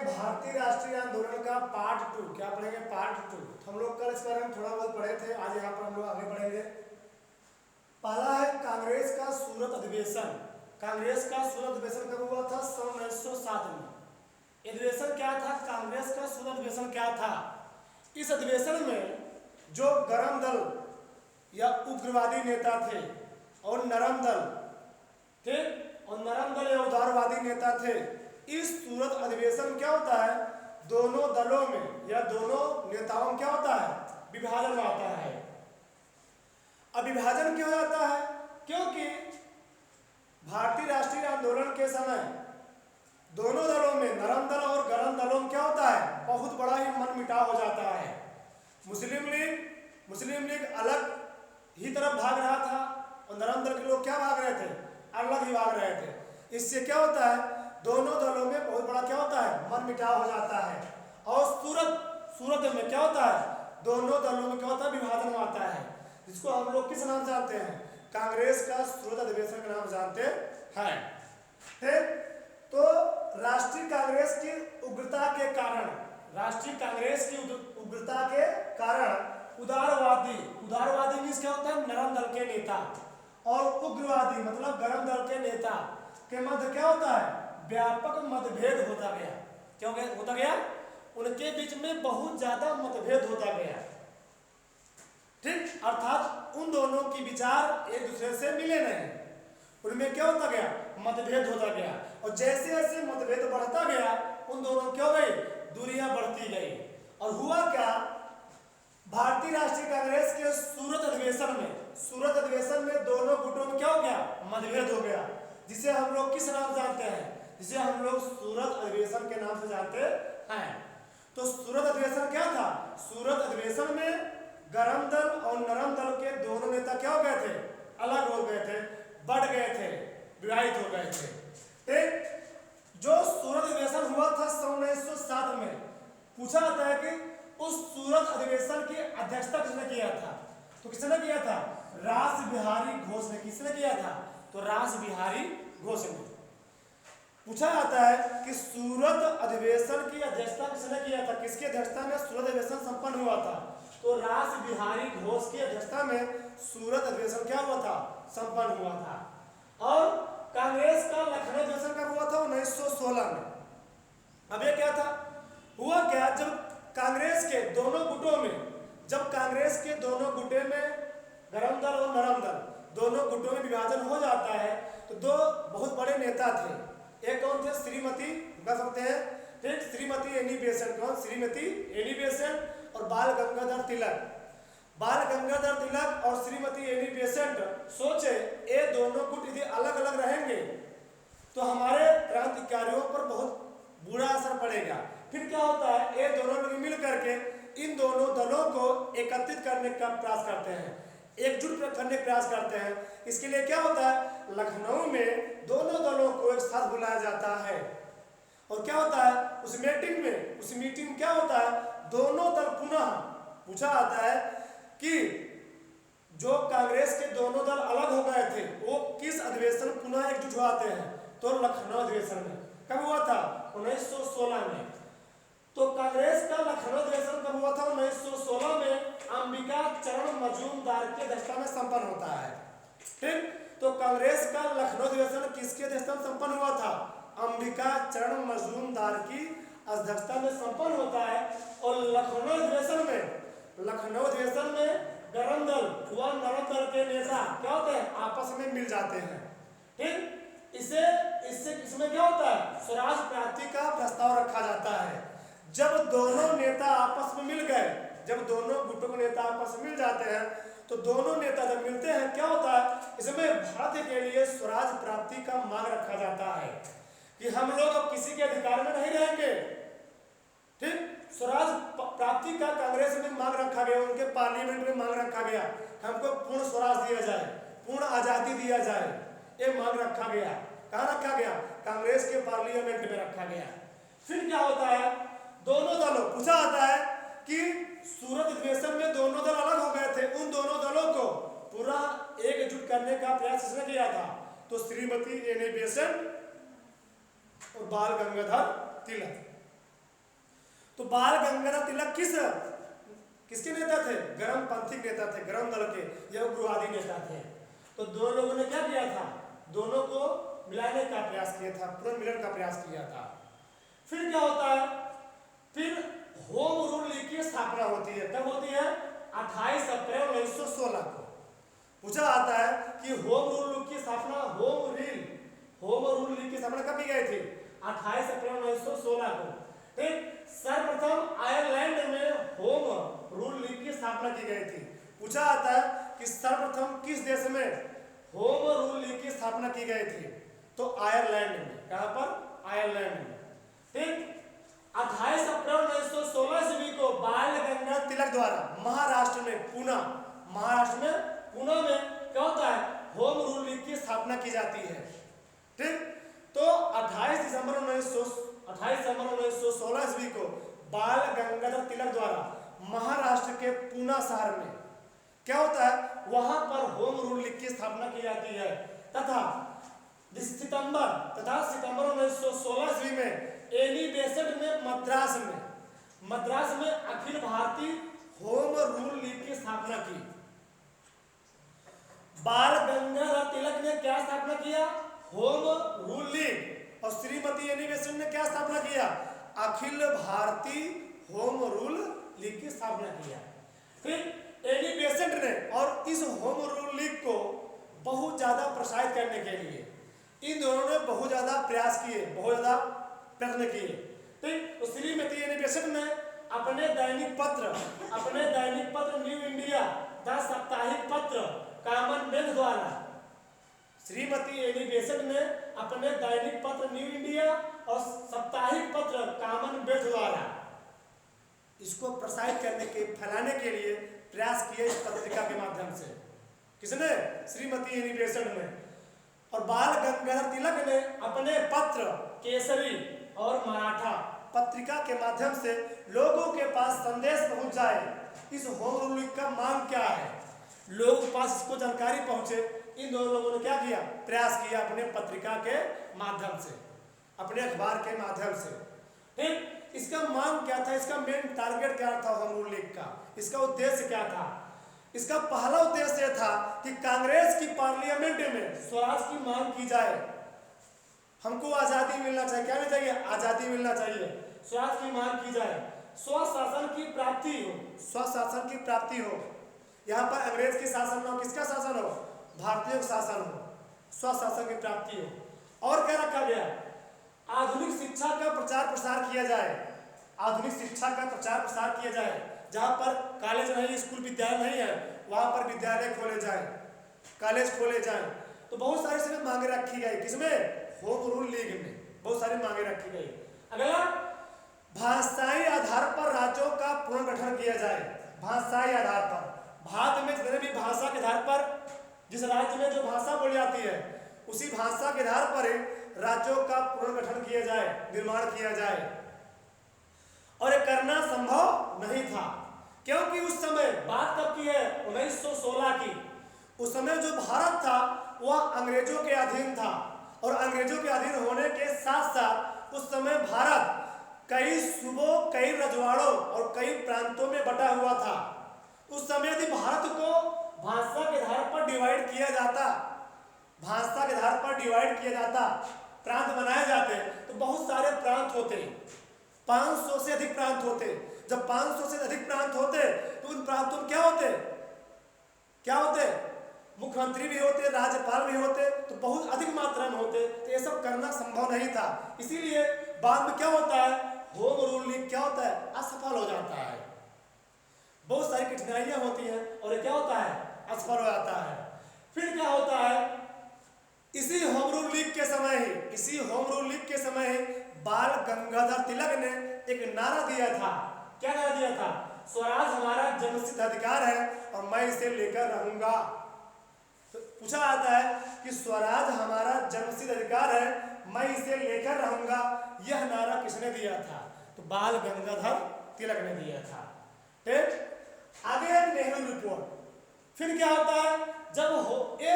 भारतीय राष्ट्रीय आंदोलन का पार्ट 2। क्या पढ़ेंगे? पार्ट 2। हम लोग कल इस बारे में थोड़ा बहुत पढ़े थे, आज यहाँ पर हम लोग आगे बढ़ेंगे। पहला है कांग्रेस का सूरत अधिवेशन। कांग्रेस का सूरत अधिवेशन कब हुआ था? सन 1907 में। अधिवेशन क्या था? कांग्रेस का सूरत अधिवेशन क्या था? इस अधिवेशन में जो गरम दल या उग्रवादी नेता थे और नरम दल थे और नरम दल या उदारवादी नेता थे, इस सूरत अधिवेशन में क्या होता है? दोनों दलों में या दोनों नेताओं में क्या होता है? विभाजन आता है। अब विभाजन क्यों आता है? क्योंकि भारतीय राष्ट्रीय आंदोलन के समय दोनों दलों में, नरम दल और गरम दलों में क्या होता है? बहुत बड़ा ही मनमुटाव हो जाता है। मुस्लिम लीग अलग ही तरफ भाग रहा था और नरम दल के लोग क्या भाग रहे थे? अलग ही भाग रहे थे। इससे क्या होता है? दोनों दलों में बहुत बड़ा क्या होता है? मनमुटाव हो जाता है। और सूरत में क्या होता है? दोनों दलों में क्या होता है? विभाजन आता है, जिसको हम लोग किस नाम जानते हैं? कांग्रेस का सूरत अधिवेशन के नाम जानते हैं। ठीक, तो राष्ट्रीय कांग्रेस की उग्रता के कारण उदारवादी मीन्स क्या होता है? नरम दल के नेता, और उग्रवादी मतलब गरम दल के नेता के मध्य क्या होता है? व्यापक मतभेद होता गया। क्यों होता गया? उनके बीच में बहुत ज्यादा मतभेद होता गया। ठीक, अर्थात उन दोनों की विचार एक दूसरे से मिले नहीं, उनमें क्या होता गया? मतभेद होता गया। और जैसे जैसे मतभेद बढ़ता गया, उन दोनों क्या हो गई? दूरियां बढ़ती गई। और हुआ क्या? भारतीय राष्ट्रीय कांग्रेस के सूरत अधिवेशन में दोनों गुटों में क्या हो गया? मतभेद हो गया, जिसे हम लोग किस नाम जानते हैं? जिसे हम लोग सूरत अधिवेशन के नाम से जानते हैं। तो सूरत अधिवेशन क्या था? सूरत अधिवेशन में गरम दल और नरम दल के दोनों नेता क्या हो गए थे? अलग हो गए थे, बढ़ गए थे, विभाजित हो गए थे। ठीक, जो सूरत अधिवेशन हुआ था सन 1907 में, पूछा जाता है कि उस सूरत अधिवेशन की अध्यक्षता किसने किया था? तो किसने किया था? रास बिहारी घोष ने। किसने किया था? तो रास बिहारी घोष ने। पूछा जाता है कि सूरत अधिवेशन की अध्यक्षता किसने किया था? किसकी अध्यक्षता में सूरत अधिवेशन संपन्न हुआ था? तो रास बिहारी घोष की अध्यक्षता में सूरत अधिवेशन क्या हुआ था? संपन्न हुआ था। और कांग्रेस का लखनऊ अधिवेशन कब हुआ था? 1916 में। अब ये क्या था? हुआ क्या? जब कांग्रेस के दोनों गुटों में गरम दल और नरम दल दोनों गुटों में विभाजन हो जाता है, तो दो बहुत बड़े नेता थे। एक कौन थे? श्रीमती, बता सकते हैं? ठीक, श्रीमती एनी बेसेंट। कौन? श्रीमती एनी बेसेंट और बाल गंगाधर तिलक और श्रीमती एनी बेसेंट सोचे, ये दोनों गुट यदि अलग अलग रहेंगे तो हमारे क्रांतिकारियों पर बहुत बुरा असर पड़ेगा। फिर क्या होता है? ये दोनों लोग मिल करके इन दोनों दलों को एकत्रित करने का प्रयास करते हैं, एकजुट करने का प्रयास करते हैं। इसके लिए क्या होता है? लखनऊ में दोनों दलों को एक साथ बुलाया जाता है। और क्या होता है? उस मीटिंग में क्या होता है? दोनों दल पुनः पूछा जाता है कि जो कांग्रेस के दोनों दल अलग हो गए थे, वो किस अधिवेशन पुनः एकजुट होते हैं? तो लखनऊ अधिवेशन में। कब हुआ था? 1916 में। तो कांग्रेस का लखनऊ अधिवेशन कब हुआ था? 1916 में अंबिका चरण मजूमदार की अध्यक्षता में संपन्न होता है। ठीक, तो कांग्रेस का लखनऊ अधिवेशन किसकी अध्यक्षता में संपन्न हुआ था? अंबिका चरण मजूमदार की अध्यक्षता में संपन्न होता है। और लखनऊ अधिवेशन में गरम दल व नरम दल के नेता क्या होते हैं? आपस में मिल जाते हैं। ठीक, इसमें क्या होता है? स्वराज प्राप्ति का प्रस्ताव रखा जाता है। जब दोनों नेता आपस में मिल गए, जब दोनों गुटों के नेता आपस में मिल जाते हैं, तो दोनों नेता जब मिलते हैं क्या होता है? इसमें भारत के लिए स्वराज प्राप्ति का मांग रखा जाता है कि हम लोग अब किसी के अधिकार में नहीं रहेंगे। ठीक, स्वराज प्राप्ति का कांग्रेस में मांग रखा गया, उनके पार्लियामेंट में मांग रखा गया, हमको पूर्ण स्वराज दिया जाए, पूर्ण आजादी दिया जाए, ये मांग रखा गया। कहाँ रखा गया? कांग्रेस के पार्लियामेंट में रखा गया। फिर क्या होता है? दोनों दलों, पूछा जाता है कि सूरत अधिवेशन में दोनों दल अलग हो गए थे, उन दोनों दलों को पूरा एकजुट करने का प्रयास किसने किया था? तो श्रीमती एनी बेसेंट और बाल गंगाधर तिलक। तो बाल गंगाधर तिलक किसके नेता थे? गर्मपंथी नेता थे, गर्म दल के, यह उग्रवादी नेता थे। तो दोनों लोगों ने क्या किया था? दोनों को मिलाने का प्रयास किया था, पुनर्मिलन का प्रयास किया था। फिर क्या होता है? फिर होम रूल लीग की स्थापना होती है। कब होती है? 28 अप्रैल 1916 को। पूछा जाता है कि होम रूल लीग की स्थापना होम रूल लीग की स्थापना कब की गई थी? 28 अप्रैल 1916 को। ठीक, सर्वप्रथम आयरलैंड में होम रूल लीग की स्थापना की गई थी। पूछा जाता है कि सर्वप्रथम किस देश में होम रूल लीग की स्थापना की गई थी? तो आयरलैंड में। कहां पर? आयरलैंड में। ठीक, 28 अप्रैल 1916 ईस्वी को बाल गंगाधर तिलक द्वारा महाराष्ट्र में पुणे में क्या होता है? होम रूल लीग की स्थापना की जाती है। ठीक, तो 28 दिसंबर 1916 ईस्वी को बाल गंगाधर तिलक द्वारा महाराष्ट्र के पुणे शहर में क्या होता है? वहां पर होम रूल लीग की स्थापना की जाती है तथा सितंबर 1916 ईस्वी में एनी बेसेंट में मद्रास में Akhil Bharatiya home rule league की स्थापना की। बाल गंगाधर तिलक ने क्या स्थापना किया? Home rule league. और श्रीमती एनी बेसेंट ने क्या स्थापना किया? Akhil Bharatiya home rule league की स्थापना किया। फिर एनी बेसेंट ने और इस होम रूल लीग को बहुत ज्यादा प्रोत्साहित करने के लिए इन दोनों ने बहुत ज्यादा प्रयास किए, बहुत ज्यादा प्रयत्न किए। ठीक, तो श्रीमती एनी बेसेंट ने अपने दैनिक पत्र न्यू इंडिया द साप्ताहिक पत्र कॉमनवेल्थ द्वारा श्रीमती एनी बेसेंट ने अपने दैनिक पत्र न्यू इंडिया और साप्ताहिक पत्र कॉमनवेल्थ द्वारा इसको प्रोत्साहित करने के, फैलाने के लिए प्रयास किए इस पत्रिका के माध्यम से। किसने? श्रीमती एनी बेसेंट ने। और बाल गंगाधर तिलक ने अपने पत्र केसरी और मराठा पत्रिका के माध्यम से लोगों के पास संदेश पहुंच जाए इस होम रूल लीग का मांग क्या है, लोगों के पास इसको जानकारी पहुंचे। इन दोनों लोगों ने क्या किया? प्रयास किया अपने पत्रिका के माध्यम से, अपने अखबार के माध्यम से। ठीक, इसका मांग क्या था? इसका मेन टारगेट क्या था होम रूल लीग का? इसका उद्देश्य क्या था? इसका पहला उद्देश्य था कि कांग्रेस की पार्लियामेंट में स्वराज की मांग की जाए। हमको आजादी मिलना चाहिए। क्या मिलना चाहिए? आजादी मिलना चाहिए। स्वराज की मांग की जाए, स्वशासन की प्राप्ति हो। यहाँ पर अंग्रेज की शासन हो, किसका शासन हो? भारतीय शासन हो, स्वशासन की प्राप्ति हो। और क्या रखा गया? आधुनिक शिक्षा का प्रचार प्रसार किया जाए। जहाँ पर कॉलेज नहीं, स्कूल विद्यालय नहीं है, वहाँ पर विद्यालय खोले जाए, कॉलेज खोले जाए। तो बहुत सारी इसमें मांगे रखी गई। किसमें? होम रूल लीग में बहुत सारी मांगे रखी गई। अगला, भाषाई आधार पर राज्यों का पुनर्गठन किया जाए। भाषाई आधार पर, भारत में जितने भी भाषा के आधार पर, जिस राज्य में जो भाषा बोली जाती है उसी भाषा के आधार पर राज्यों का पुनर्गठन किया जाए, निर्माण किया जाए। और ये करना संभव नहीं था क्योंकि उस समय, बात कब की है? 1916 की। उस समय जो भारत था वह अंग्रेजों के अधीन था और अंग्रेजों के अधीन होने के साथ साथ उस समय भारत कई सूबों, कई रजवाड़ों और कई प्रांतों में बटा हुआ था। उस समय यदि भारत को भाषा के आधार पर डिवाइड किया जाता, प्रांत बनाए जाते, तो बहुत सारे प्रांत होते, 500 से अधिक प्रांत होते। जब 500 से अधिक प्रांत होते तो उन प्रांतों में क्या होते? मुख्यमंत्री भी होते, राज्यपाल भी होते, तो बहुत अधिक मात्रा में होते। तो ये सब करना संभव नहीं था। इसीलिए बाद में क्या होता है? होम रूल लीग क्या होता है? असफल हो जाता है। बहुत सारी कठिनाइयां होती हैं और ये क्या होता है? असफल हो जाता है। फिर क्या होता है? इसी होम रूल लीग के समय ही बाल गंगाधर तिलक ने एक नारा दिया था। क्या नारा दिया था? स्वराज हमारा जन्मसिद्ध अधिकार है और मैं इसे लेकर रहूंगा। तो पूछा जाता है कि स्वराज हमारा जन्मसिद्ध अधिकार है, मैं इसे लेकर रहूंगा, यह नारा किसने दिया था? तो बाल गंगाधर तिलक ने दिया था। ठीक, आगे है नेहरू रिपोर्ट। फिर क्या होता है? जब ये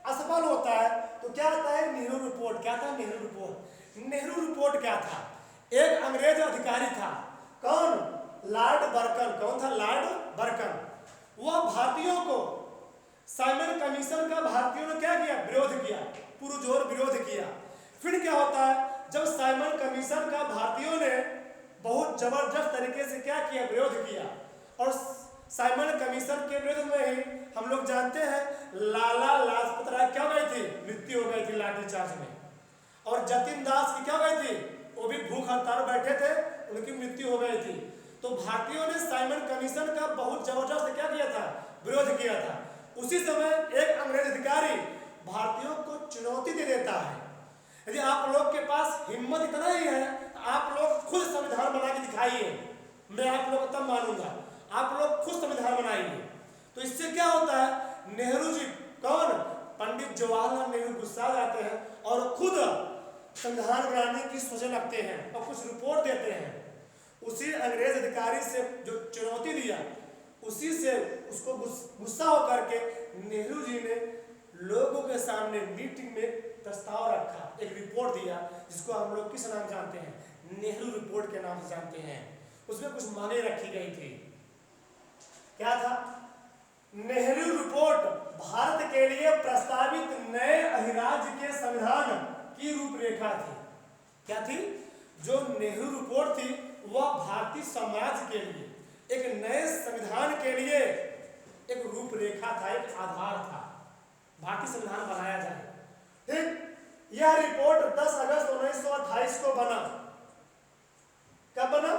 असफल होता है तो क्या आता है? नेहरू रिपोर्ट। क्या था नेहरू रिपोर्ट? नेहरू रिपोर्ट क्या था? एक अंग्रेज अधिकारी था कौन? Lord Birken. कौन था? Lord Birken. वह भारतीयों को साइमन कमीशन का भारतीयों ने क्या किया? विरोध किया, पुरजोर विरोध किया। फिर क्या होता है? जब साइमन कमीशन का भारतीयों ने बहुत जबरदस्त तरीके से क्या किया? विरोध किया। और साइमन कमीशन के विरोध में ही हम लोग जानते हैं लाला लाजपत राय क्या हो गई थी? मृत्यु हो गई थी लाठीचार्ज में। और जतिन दास की क्या हो गई थी? वो भी भूख हड़ताल बैठे थे, उनकी मृत्यु हो गई थी। तो भारतीयों ने साइमन कमीशन का बहुत जबरदस्त क्या किया था? विरोध किया था। उसी समय एक अंग्रेज अधिकारी भारतीयों को चुनौती दे देता है, यदि आप लोग के पास हिम्मत इतना ही है तो आप लोग खुद संविधान बना के दिखाइए, मैं आप लोग तब मानूंगा। आप लोग खुद संविधान बनाइए। तो इससे क्या होता है? नेहरू जी, कौन? पंडित जवाहरलाल नेहरू गुस्सा जाते हैं और खुद संविधान बनाने की सोचने लगते हैं और कुछ रिपोर्ट देते हैं। उसी अंग्रेज अधिकारी से जो चुनौती दिया, उसी से उसको गुस्सा होकर के नेहरू जी ने लोगों के सामने मीटिंग में प्रस्ताव रखा, एक रिपोर्ट दिया जिसको हम लोग किस नाम जानते हैं? नेहरू रिपोर्ट के नाम से जानते हैं। उसमें कुछ मांगे रखी गई थी। क्या था? नेहरू रिपोर्ट भारत के लिए प्रस्तावित नए अधिराज्य के संविधान की रूपरेखा थी। क्या थी? जो नेहरू रिपोर्ट थी वह भारतीय समाज के लिए एक नए संविधान के लिए एक रूपरेखा था, एक आधार था, भारतीय संविधान बनाया जाए। ठीक, यह रिपोर्ट 10 अगस्त 1928 को बना। कब बना?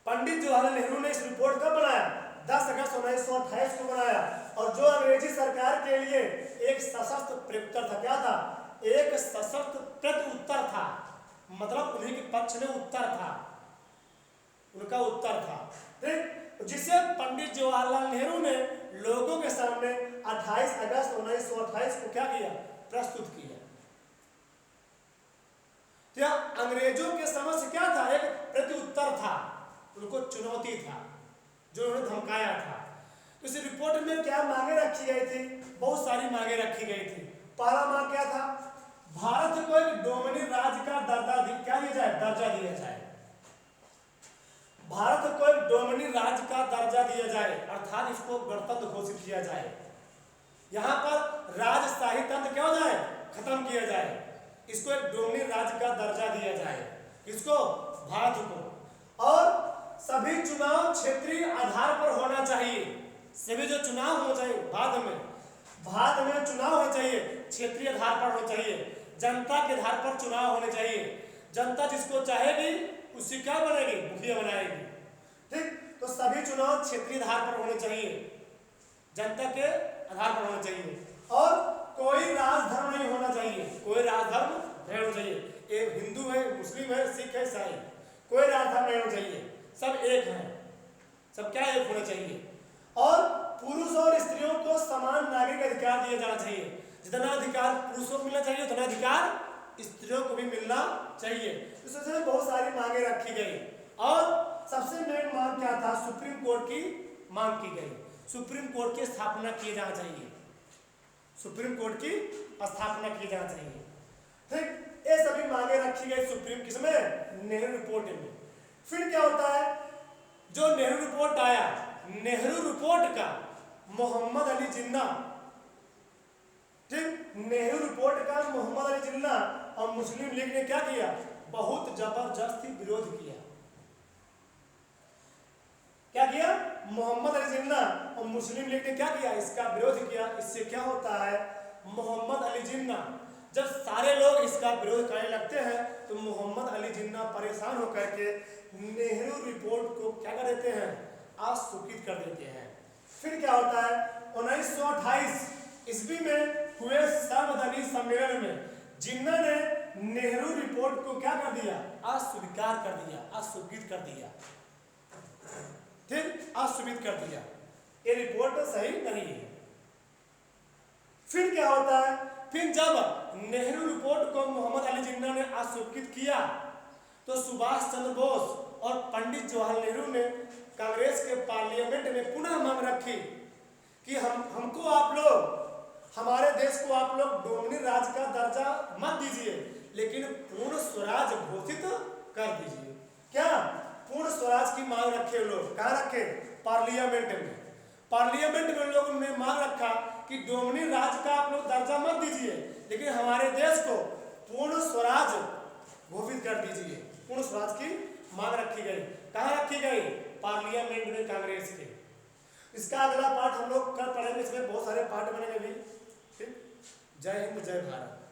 पंडित जवाहरलाल नेहरू ने इस रिपोर्ट कब बनाया? 10 अगस्त 1928 को बनाया। और जो अंग्रेजी सरकार के लिए एक सशस्त्र प्रत्युत्तर था। क्या था? एक सशस्त्र प्रत्युत्तर था, मतलब उन्हीं के पक्ष में उत्तर था, उनका उत्तर था। ठीक, जिसे पंडित जवाहरलाल नेहरू ने लोगों के सामने 28 अगस्त 1928 को क्या किया? प्रस्तुत किया। तो अंग्रेजों के समक्ष क्या था? एक प्रत्युत्तर था, उनको चुनौती था, जो उन्होंने धमकाया था। तो इस रिपोर्ट में क्या मांगे रखी गई थी? बहुत सारी मांगे रखी गई थी। पहला मांग क्या था? भारत को एक डोमिनियन राज्य का दर्जा दिया जाए। भारत को एक डोमिनियन राज्य का दर्जा दिया जाए, अर्थात इसको गणतंत्र घोषित किया जाए। यहाँ पर राजशाही तंत्र क्या हो जाए? खत्म किया जाए। इसको एक डोमिनियन राज्य का दर्जा दिया जाए। किसको? भारत को। और सभी चुनाव क्षेत्रीय आधार पर होना चाहिए। सभी जो चुनाव हो जाए बाद में चुनाव होने चाहिए, क्षेत्रीय आधार पर होना चाहिए, जनता के आधार पर चुनाव होने चाहिए। जनता जिसको चाहेगी उसी क्या बनेगी? मुखिया बनाएगी। ठीक, तो सभी चुनाव क्षेत्रीय आधार पर होने चाहिए, जनता के आधार पर होना चाहिए। और कोई राजधर्म नहीं होना चाहिए, कोई राजधर्म नहीं होना चाहिए। एक हिंदू है, मुस्लिम है, सिख है, ईसाई, कोई राजधर्म नहीं होना चाहिए, सब एक हैं, सब क्या एक होना चाहिए। और पुरुष और स्त्रियों को समान नागरिक अधिकार दिया जाना चाहिए। जितना अधिकार पुरुषों को मिलना चाहिए उतना अधिकार स्त्रियों को भी मिलना चाहिए। इस वजह से बहुत सारी मांगे रखी गई। और सबसे मेन मांग क्या था? सुप्रीम कोर्ट की मांग की गई। सुप्रीम कोर्ट की स्थापना किए जाना चाहिए, सुप्रीम कोर्ट की स्थापना की जाना चाहिए। ठीक, ये सभी मांगे रखी गई सुप्रीम किसमें? नेहरू रिपोर्ट में। फिर क्या होता है? जो नेहरू रिपोर्ट आया, नेहरू रिपोर्ट का मोहम्मद अली जिन्ना, ठीक, नेहरू रिपोर्ट का मोहम्मद अली जिन्ना और मुस्लिम लीग ने क्या किया? बहुत जबरदस्ती विरोध किया। क्या किया? मोहम्मद अली जिन्ना और मुस्लिम लीग ने क्या किया? इसका विरोध किया। इससे क्या होता है? मोहम्मद अली जिन्ना, जब सारे लोग इसका विरोध करने लगते हैं तो मोहम्मद अली जिन्ना परेशान होकर के नेहरू रिपोर्ट को क्या कर देते हैं? अस्वीकृत कर देते हैं। फिर क्या होता है? 1928 ईस्वी में हुए सर्वदलीय सम्मेलन में जिन्ना ने नेहरू रिपोर्ट को क्या कर दिया? अस्वीकार कर दिया, अस्वीकृत कर दिया। ठीक, अस्वीकृत कर दिया, ये रिपोर्ट सही नहीं है। फिर क्या होता है? फिर जब नेहरू रिपोर्ट को मोहम्मद अली जिन्ना ने अस्वीकृत किया तो सुभाष चंद्र बोस और पंडित जवाहरलाल नेहरू ने कांग्रेस के पार्लियामेंट में पुनः मांग रखी कि हमको आप लोग, हमारे देश को आप लोग डोमिनियन राज्य का दर्जा मत दीजिए, लेकिन पूर्ण स्वराज घोषित कर दीजिए। क्या? पूर्ण स्वराज की मांग रखे लोग, कहाँ रखे? पार्लियामेंट में। पार्लियामेंट में लोगों ने मांग रखा कि डोमिनी राज का आप लोग दर्जा मत दीजिए, लेकिन हमारे देश को पूर्ण स्वराज घोषित कर दीजिए। पूर्ण स्वराज की मांग रखी गई। कहाँ रखी गई? पार्लियामेंट में, कांग्रेस के। इसका अगला पार्ट हम लोग कल पढ़ेंगे, इसमें बहुत सारे पार्ट बनेंगे भी। ठीक, जय हिंद, जय भारत।